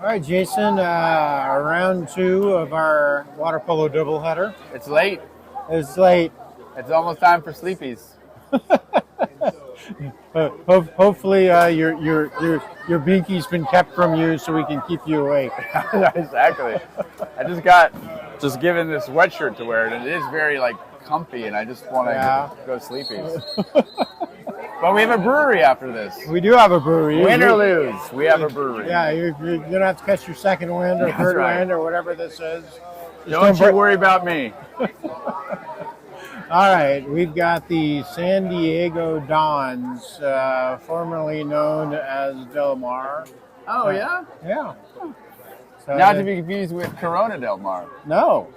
All right, Jason, round two of our water polo doubleheader. It's late. It's late. It's almost time for sleepies. Hopefully, your binky's been kept from you so we can keep you awake. Exactly. I just got given this sweatshirt to wear, and it is very comfy, and I just want to go sleepies. But we have a brewery after this. We do have a brewery. Win or lose, we have a brewery. Yeah, you're going to have to catch your second wind or third wind or whatever this is. Don't you worry about me. All right, we've got the San Diego Dons, formerly known as Del Mar. Oh, yeah? Yeah. So not to be confused with Corona Del Mar. No.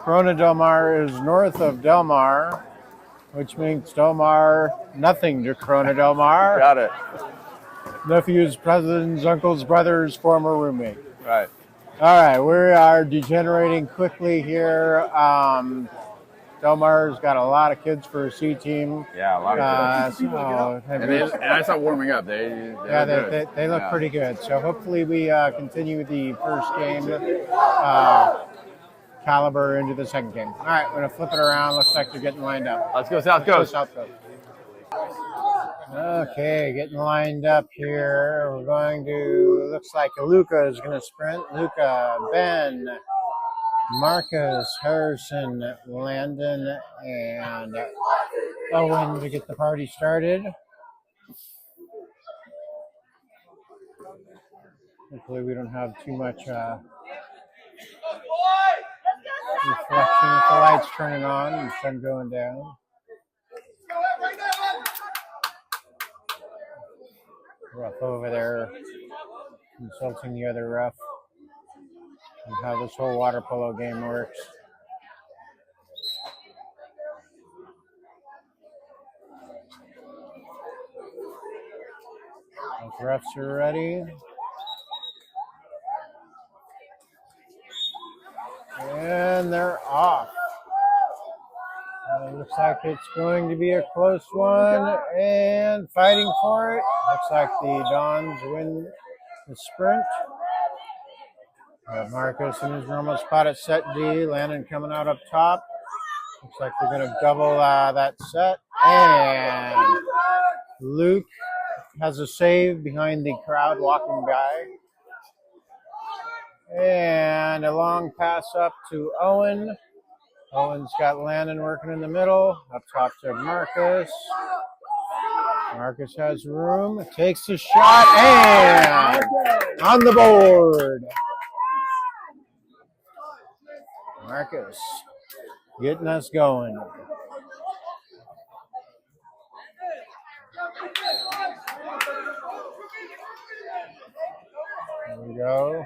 Corona Del Mar is north of Del Mar, which means Del Mar nothing to Corona Del Mar. Got it. Nephew's, cousins, uncle's, brother's former roommate. Right. All right, we are degenerating quickly here. Del Mar's got a lot of kids for a C team. Yeah, a lot of kids. And I saw warming up. They look pretty good. So hopefully we continue the first game caliber into the second game. All right, we're going to flip it around. Looks like they're getting lined up. Let's go South Coast. Okay, getting lined up here. We're going to, looks like Luca is going to sprint. Luca, Ben, Marcus, Harrison, Landon, and Owen to get the party started. Hopefully we don't have too much reflection with the lights turning on and the sun going down. Ref over there consulting the other ref and how this whole water polo game works. Both refs are ready. And they're off. It looks like it's going to be a close one and fighting for it. Looks like the Dons win the sprint. Marcus in his normal spot at set D. Landon coming out up top. Looks like they're going to double that set. And Luke has a save behind the crowd walking by. And a long pass up to Owen. Owen's got Landon working in the middle. Up top to Marcus. Marcus has room. Takes the shot and on the board. Marcus getting us going. There we go.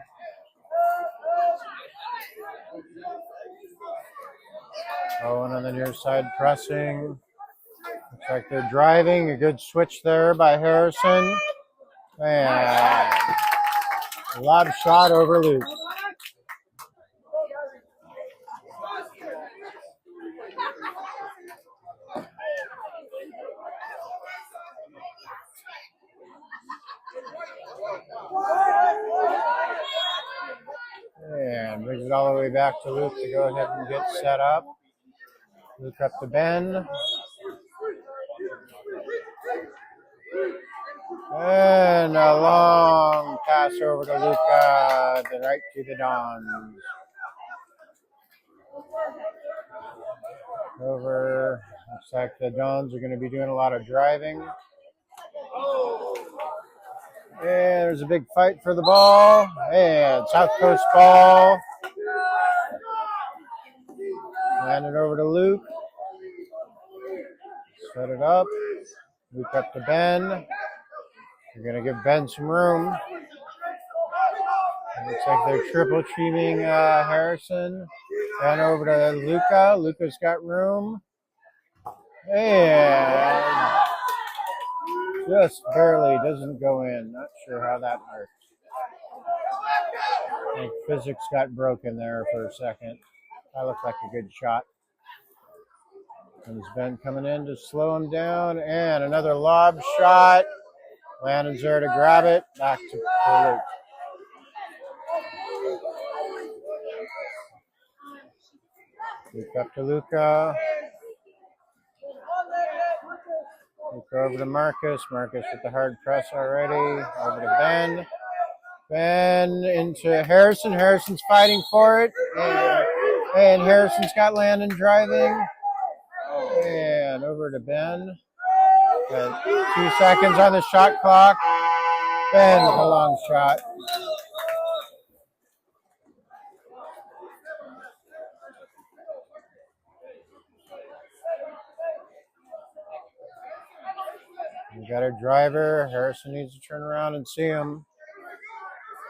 Owen on the near side pressing. Looks like they're driving. A good switch there by Harrison. And a lob shot over Luke. And brings it all the way back to Luke to go ahead and get set up. Luke up to Ben. And a long pass over to Luca, right to the Dons. Over. Looks like the Dons are going to be doing a lot of driving. And there's a big fight for the ball. And South Coast ball. Landed over to Luke. Set it up. Luke up to Ben. You're going to give Ben some room. It looks like they're triple teaming Harrison. Ben over to Luca. Luca's got room. And just barely doesn't go in. Not sure how that works. I think physics got broken there for a second. That looked like a good shot. And Ben coming in to slow him down. And another lob shot. Landon's there to grab it. Back to Luke. Luke up to Luca. Luca over to Marcus. Marcus with the hard press already. Over to Ben. Ben into Harrison. Harrison's fighting for it. And Harrison's got Landon driving. And over to Ben. Got 2 seconds on the shot clock. Ben with a long shot. We got our driver. Harrison needs to turn around and see him.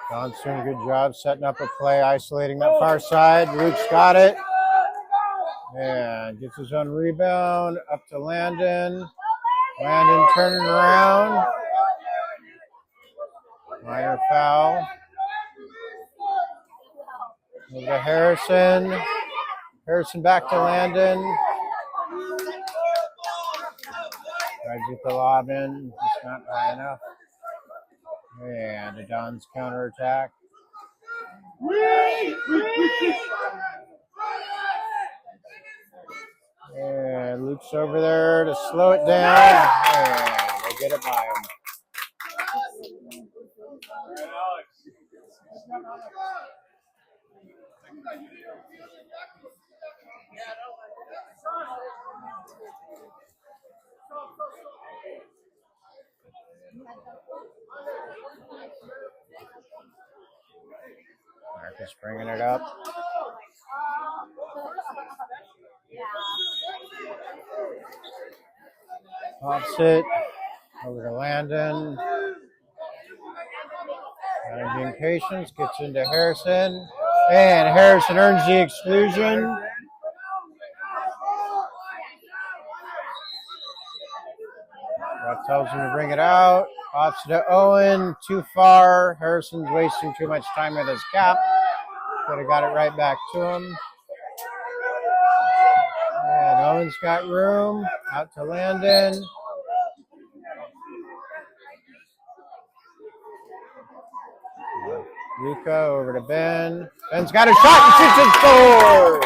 Don's doing a good job setting up a play, isolating that far side. Luke's got it. And gets his own rebound. Up to Landon. Landon turning around. Minor foul. Over to Harrison. Harrison back to Landon. Tries to get the lob in. Just not high enough. And a Don's counterattack. And Luke's over there to slow it down. And they get it by him. Marcus bringing it up. Pops it over to Landon. Managing patience, gets into Harrison. And Harrison earns the exclusion. Ref tells him to bring it out. Pops it to Owen. Too far. Harrison's wasting too much time with his cap. Could have got it right back to him. And Owen's got room. Out to Landon. Luca over to Ben. Ben's got a shot and shoots and scores!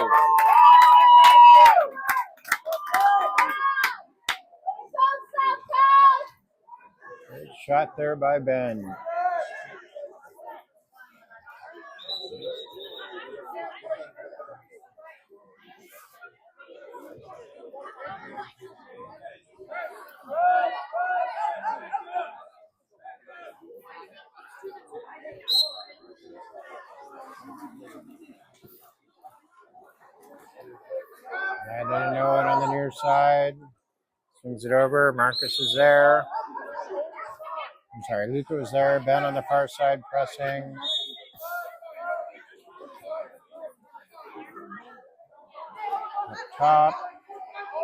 Great shot there by Ben. And then Owen on the near side. Swings it over. Marcus is there. I'm sorry, Luca was there. Ben on the far side pressing. Up top.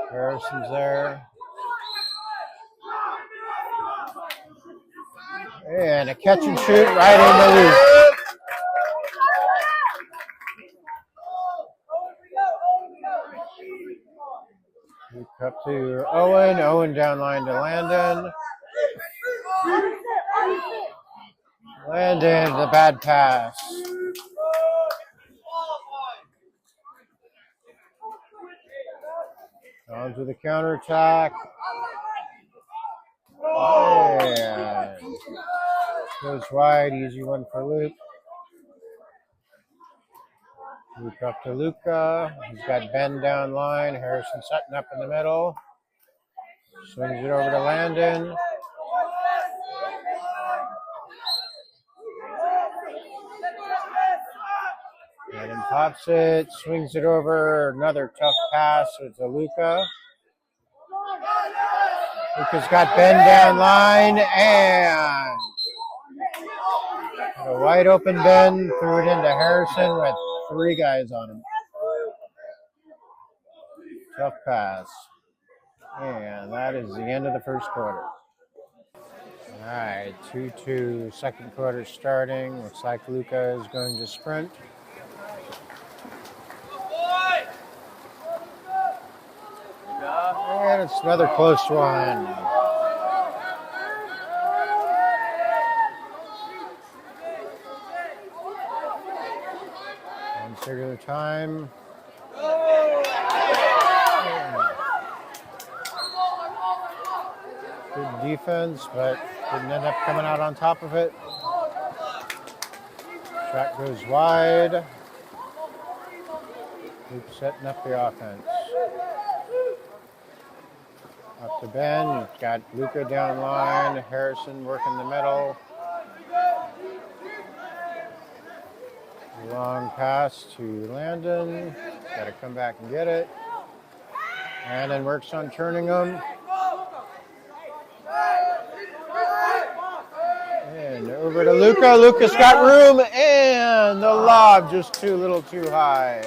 Harrison's there. And a catch and shoot right in the loop. Luke up to Owen. Owen down line to Landon. Landon, the bad pass. On to the counterattack. And goes wide. Easy one for Luke. Luke up to Luca. He's got Ben down line. Harrison setting up in the middle. Swings it over to Landon. Landon pops it. Swings it over. Another tough pass to Luca. Luca's got Ben down line. And a wide open Ben. Threw it into Harrison with 3 guys on him. Tough pass. And that is the end of the first quarter. All right, 2-2, second quarter starting. Looks like Luca is going to sprint. And it's another close one. Consider the time. Good defense, but didn't end up coming out on top of it. Shot goes wide. Luke setting up the offense. Up to Ben. You've got Luka down line. Harrison working the middle. Long pass to Landon. Got to come back and get it. Landon works on turning them. And over to Luka. Luka's got room, and the lob just too little too high.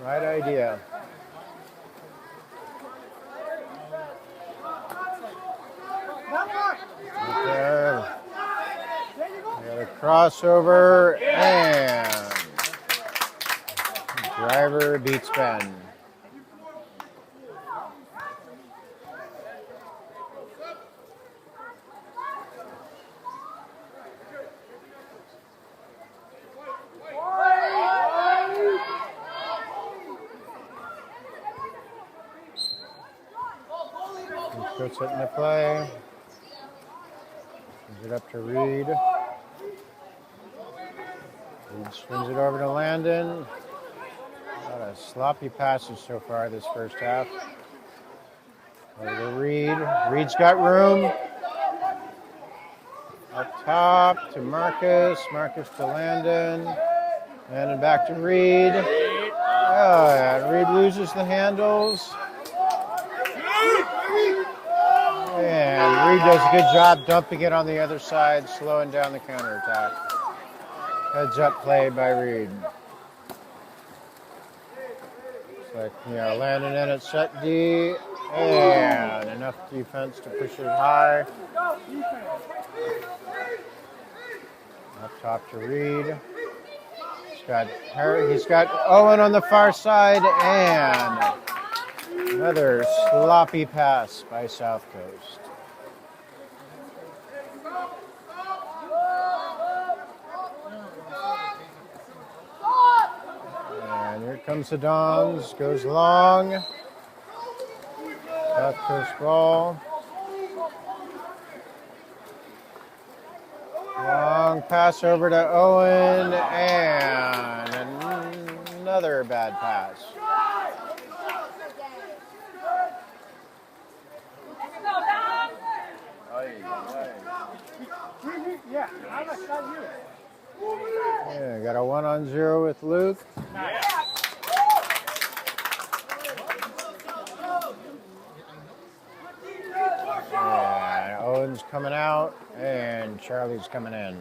Right idea. Luka. Got a crossover, and driver beats Ben. Puts it into play. Brings it up to Reed. Reed swings it over to Landon. A lot of sloppy passes so far this first half. Over to Reed. Reed's got room. Up top to Marcus. Marcus to Landon. Landon back to Reed. Oh, yeah. Reed loses the handles. And Reed does a good job dumping it on the other side, slowing down the counterattack. Heads up play by Reed. Looks like, Landon in at set D. And enough defense to push it high. Up top to Reed. He's got Owen on the far side, and another sloppy pass by South Coast. And here comes the Dons. Goes long. South Coast ball. Long pass over to Owen, and another bad pass. Yeah, got a 1-on-0 with Luke. And Owen's coming out, and Charlie's coming in.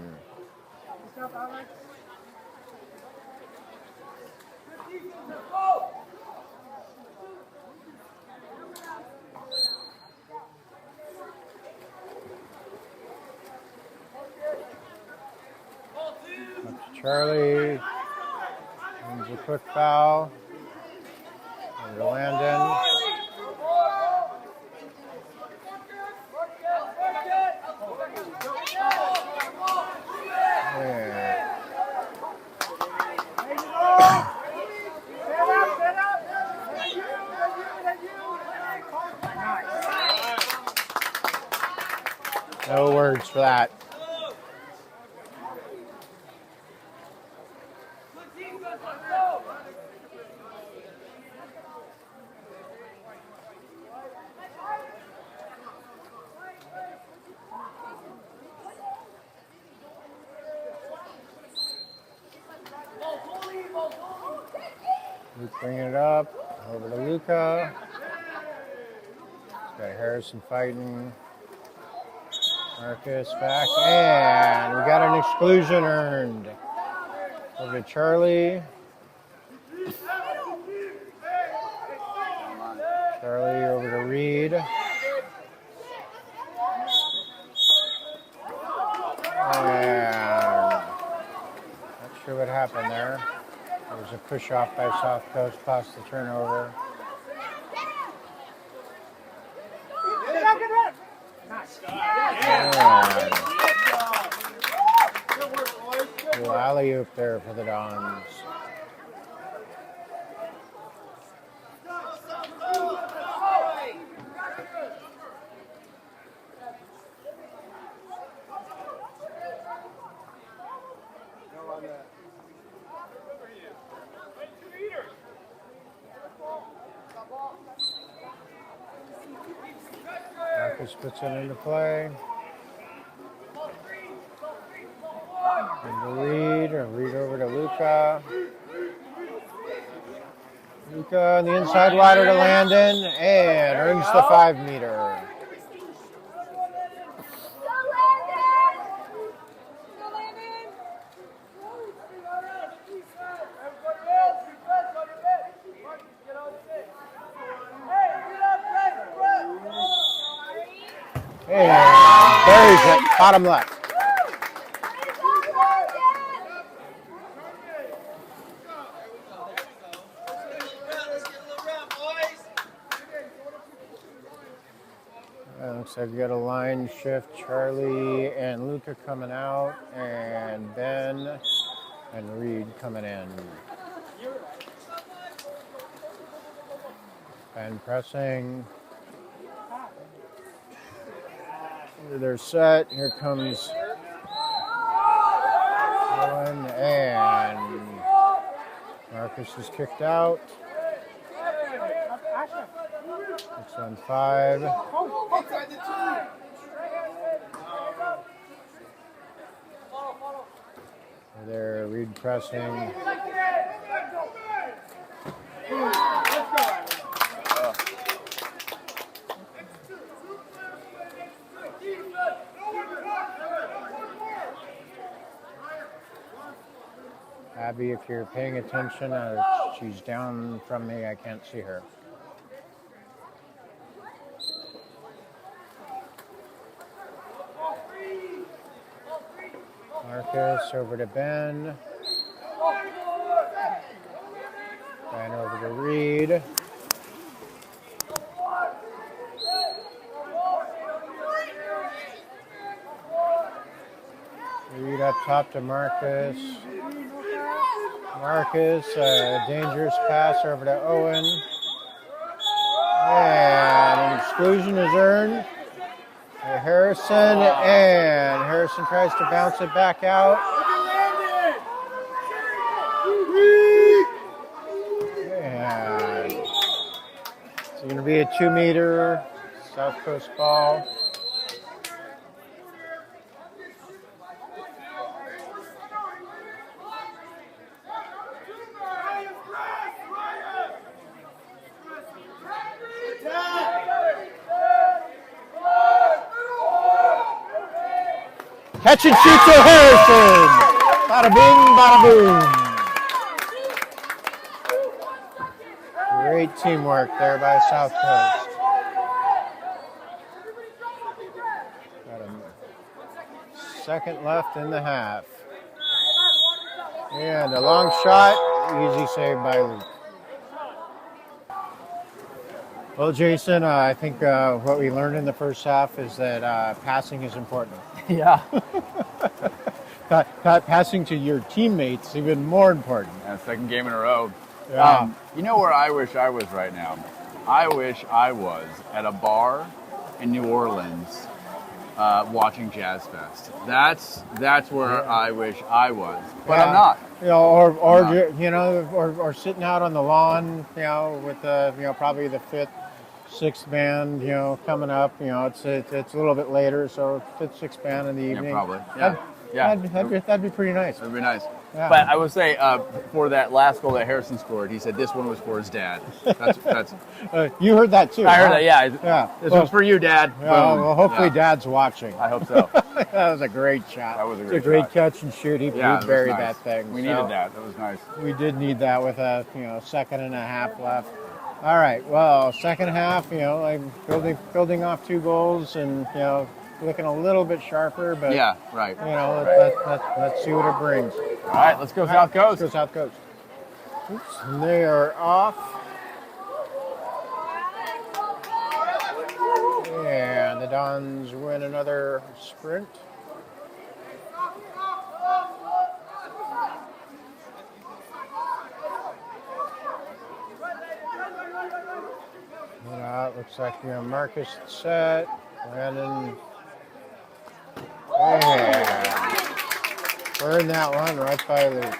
Up to Charlie. There's a quick foul. Over to Landon. No words for that. Luke bringing it up, over to Luka. Got Harrison fighting. Marcus back, and we got an exclusion earned. Over to Charlie. Charlie over to Reed. And not sure what happened there. There was a push off by South Coast, past the turnover. Little alley-oop there for the Dons. Marcus puts it into play. Into Reed, or Reed over to Luca. Luca on the inside ladder to Landon, and earns the 5-meter. And buries it, bottom left. Looks like we got a line shift. Charlie and Luca coming out, and Ben and Reed coming in. Ben pressing. They're set. Here comes one, and Marcus is kicked out. 6-on-5. There, Reed pressing. Abby, if you're paying attention, she's down from me. I can't see her. Marcus over to Ben. Ben over to Reed. Reed up top to Marcus. Marcus, dangerous pass over to Owen. And an exclusion is earned. Harrison, and Harrison tries to bounce it back out. And it's going to be a 2-meter South Coast ball. Catch and shoot to Harrison. Bada bing, bada boom. Great teamwork there by South Coast. Got a second left in the half. And a long shot, easy save by Luke. Well, Jason, I think what we learned in the first half is that passing is important. Yeah. Passing to your teammates is even more important. Yeah, second game in a row. Yeah. You know where I wish I was right now? I wish I was at a bar in New Orleans watching Jazz Fest. That's where I wish I was, but I'm not. You know, or sitting out on the lawn, with probably the fifth, sixth band, coming up. It's a little bit later, so fifth, sixth band in the evening. Yeah, probably. Yeah. That'd be pretty nice. That'd be nice. Yeah. But I would say for that last goal that Harrison scored, he said this one was for his dad. That's you heard that too. I heard that. Yeah. Yeah. This one's for you, Dad. Yeah, well, hopefully Yeah. Dad's watching. I hope so. That was a great shot. That was a It's great great shot. catch and shoot. He Yeah, buried nice. that thing. We So needed that. That was nice. We did need that with a second and a half left. All right. Well, second half, like building off 2 goals and looking a little bit sharper, but Yeah. Right. let's see what it brings. All right. Let's go South Coast. Let's go South Coast. Oops, and they are off. And the Dons win another sprint. Looks like Marcus set. Landon. Yeah. Burn that one right by Luke.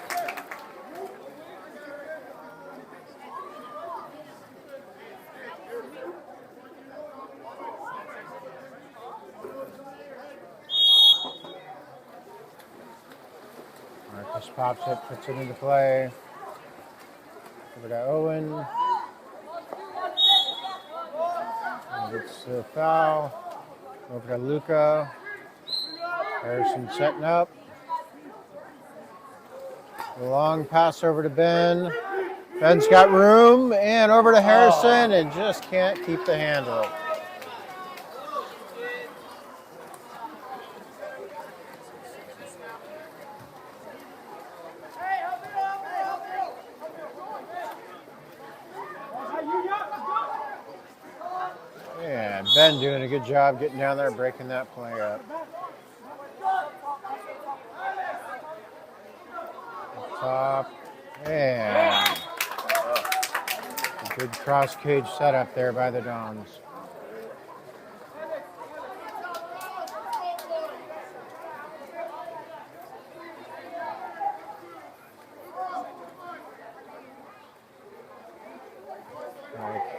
Marcus pops it, puts it into play. Over to Owen. And it's the foul. Over to Luca. Harrison setting up. A long pass over to Ben. Ben's got room and over to Harrison and just can't keep the handle. Yeah, Ben doing a good job getting down there, breaking that play up. Top, and a good cross cage setup there by the Dons.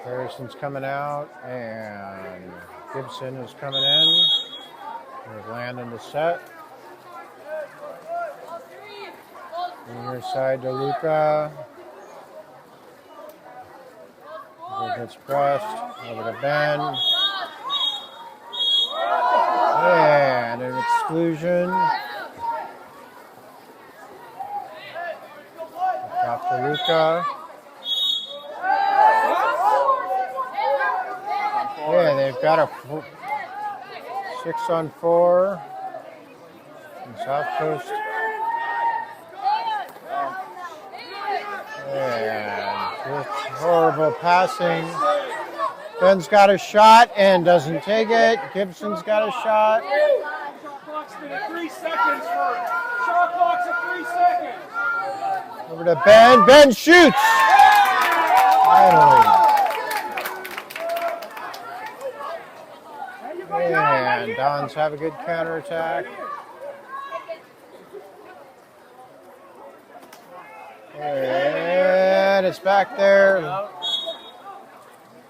Harrison's coming out, and Gibson is coming in. There's Landon to set. Near side to Luca. Gets pressed. Over to Ben. And an exclusion. Off to Luca. Yeah, they've got a 6-on-4 in South Coast. And horrible passing. Ben's got a shot and doesn't take it. Gibson's got a shot. Shot clock's at 3 seconds. Shot clock's at 3 seconds. Over to Ben. Ben shoots. Finally. And Dons have a good counterattack. And it's back there.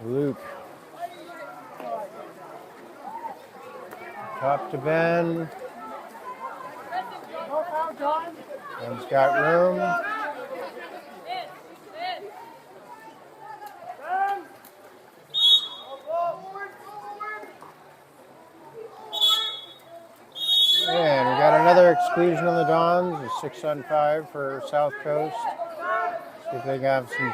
Luke. Top to Ben. Ben's got room. And we got another exclusion on the Dons, a 6-on-5 for South Coast. See if they have some.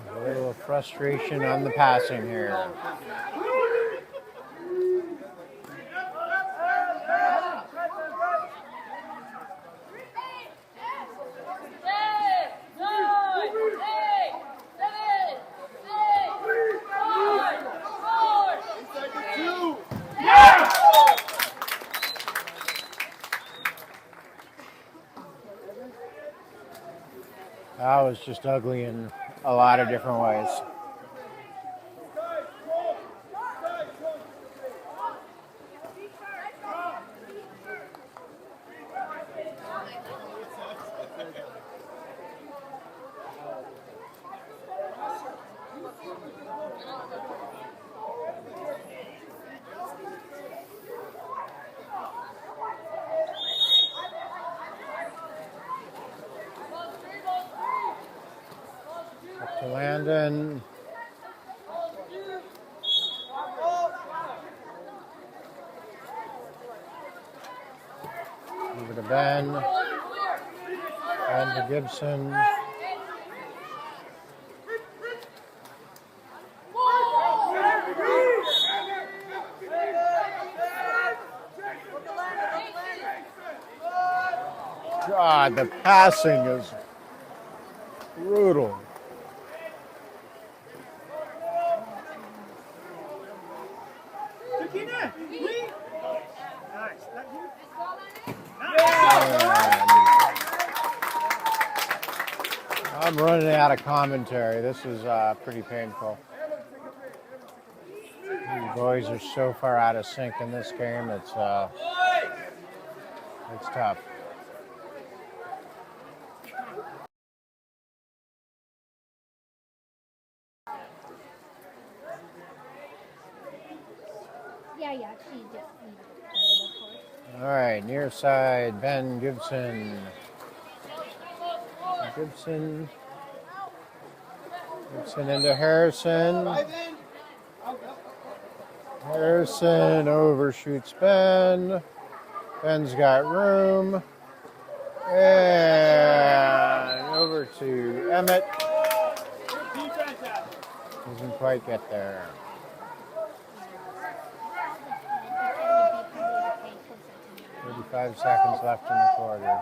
A little frustration on the passing here. That was just ugly in a lot of different ways. Up to Landon. Over to Ben. Ben to Gibson. God, the passing is brutal. I'm running out of commentary. This is pretty painful. These boys are so far out of sync in this game. It's tough. Yeah, she just needed to play it, of course. All right, near side, Ben Gibson. Gibson into Harrison. Harrison overshoots Ben. Ben's got room. And over to Emmett. Doesn't quite get there. 35 seconds left in the quarter.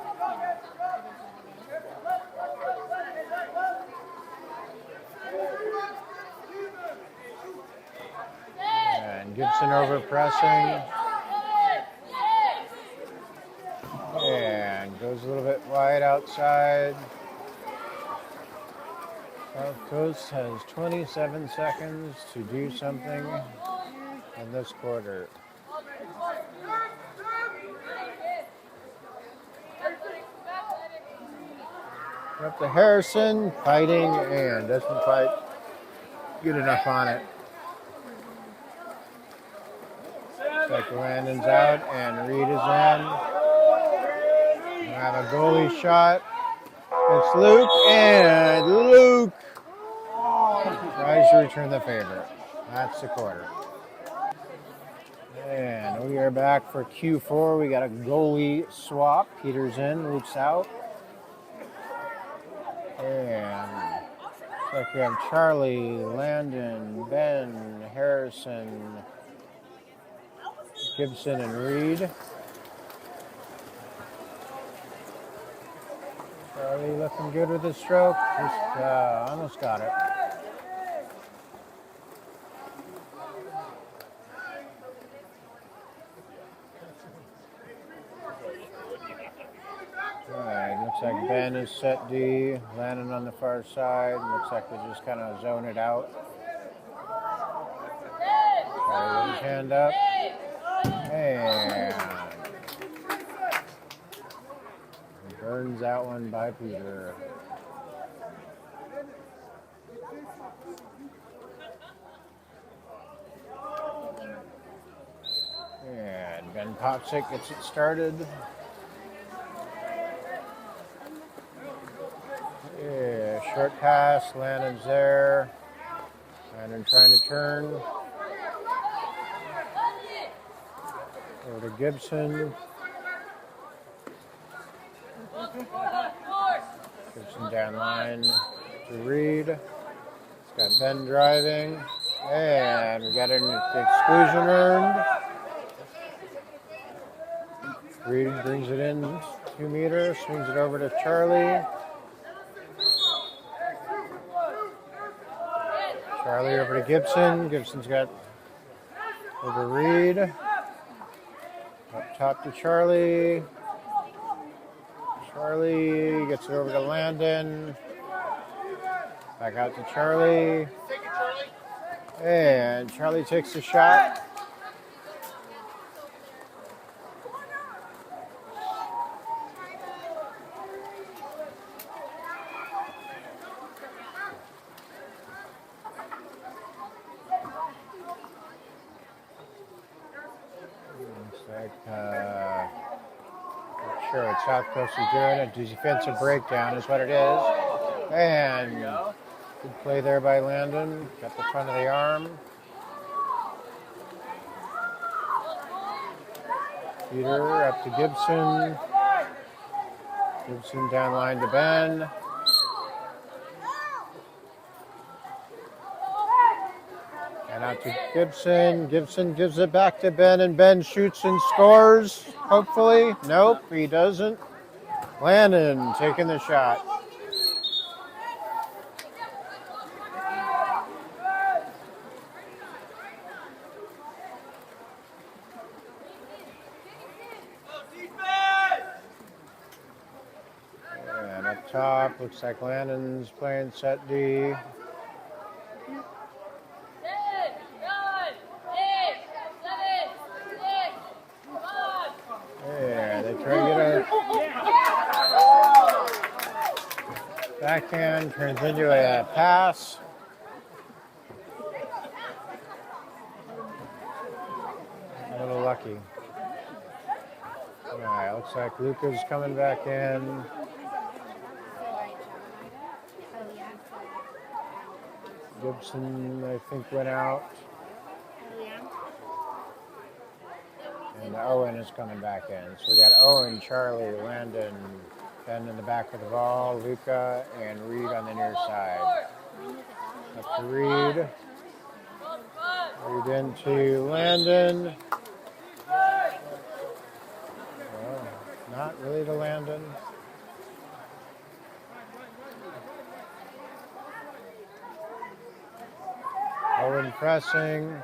And Gibson over pressing. And goes a little bit wide outside. South Coast has 27 seconds to do something in this quarter. Up to Harrison, fighting, and doesn't quite get enough on it. Looks like Landon's out and Reed is in. We have a goalie shot. It's Luke, and Luke tries to return the favor. That's the quarter. And we are back for Q4. We got a goalie swap. Peter's in, Luke's out. And looks like we have Charlie, Landon, Ben, Harrison, Gibson, and Reed. Charlie looking good with his stroke. Just almost got it. Alright, looks like Ben is set D, Landon on the far side. Looks like they just kind of zone it out. Charlie with his hand up. And burns that one by Peter. And Ben pops it, gets it started. Yeah, short pass, Landon's there. Landon trying to turn. Over to Gibson. Gibson down line to Reed. It's got Ben driving. And we got an exclusion earned. Reed brings it in 2 meters, swings it over to Charlie. Charlie over to Gibson. Gibson's got over Reed. Up top to Charlie. Charlie gets it over to Landon. Back out to Charlie. And Charlie takes the shot. Sure, what South Coast is doing. A defensive breakdown is what it is. And good play there by Landon. Got the front of the arm. Peter up to Gibson. Gibson down line to Ben. And out to Gibson. Gibson gives it back to Ben, and Ben shoots and scores, hopefully. Nope, he doesn't. Landon taking the shot. And up top, looks like Landon's playing set D. Yeah, they try to get a backhand, turns into a pass. A little lucky. All right, looks like Luca's coming back in. Gibson, I think, went out. And Owen is coming back in. So we got Owen, Charlie, Landon, Ben in the back of the ball, Luca, and Reed on the near side. Up to Reed. Reed into Landon. Oh, not really to Landon. Owen pressing.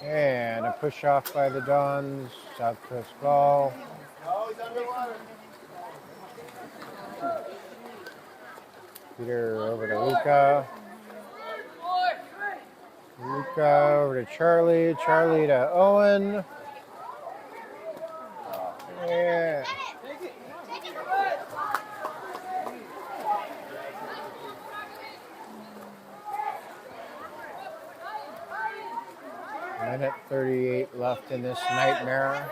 And a push off by the Dons. South Coast ball. Peter over to Luca. Luca over to Charlie. Charlie to Owen. Yeah. Minute 38 left in this nightmare.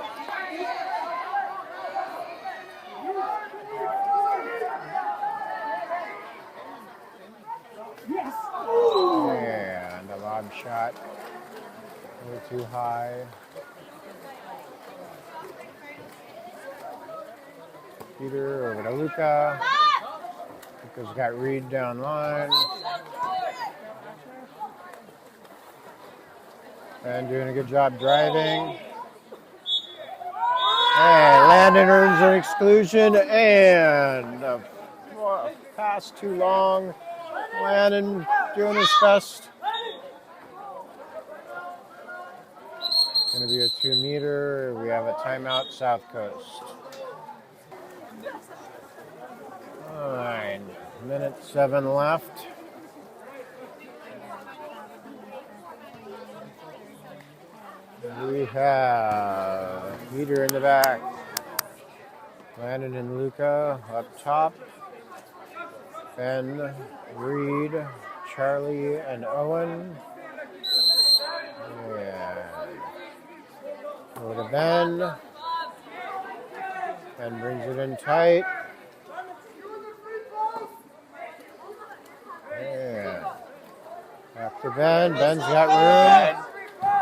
And a lob shot. A little too high. Peter over to Luca. Luca's got Reed down line. And doing a good job driving. And Landon earns an exclusion and a pass too long. Landon doing his best. Going to be a 2-meter. We have a timeout, South Coast. All right, minute 7 left. We have Peter in the back, Landon and Luca up top, Ben, Reed, Charlie, and Owen. Yeah. Over to Ben. Ben brings it in tight. Yeah. After Ben, Ben's got room.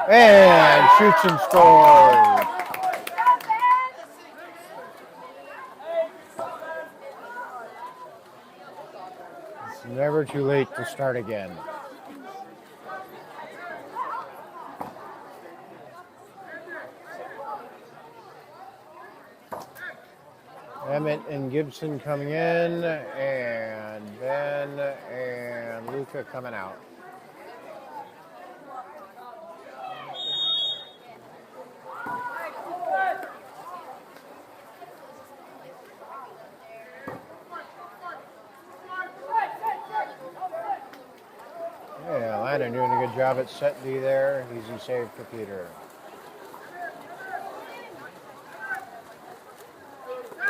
And shoots and scores. It's never too late to start again. Emmett and Gibson coming in, and Ben and Luca coming out. Yeah, Landon doing a good job at set D there. Easy save for Peter.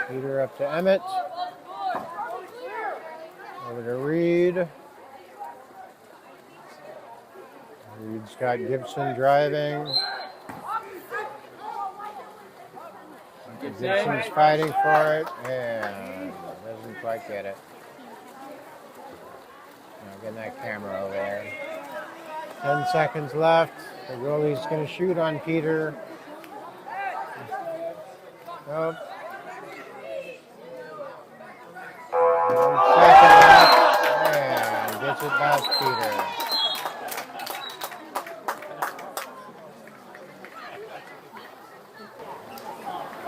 Peter up to Emmett. Over to Reed. Reed's got Gibson driving. Gibson's fighting for it and doesn't quite get it. Now getting that camera over there. 10 seconds left. The goalie's going to shoot on Peter. Nope. 1 second left. And gets it past Peter.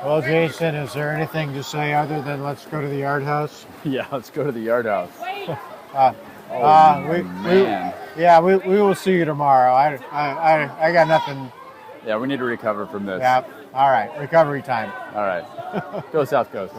Well, Jason, is there anything to say other than let's go to the yard house? Yeah, let's go to the yard house. Uh, Man. we will see you tomorrow. I got nothing. Yeah, we need to recover from this. Yeah. All right. Recovery time. All right. Go South Coast.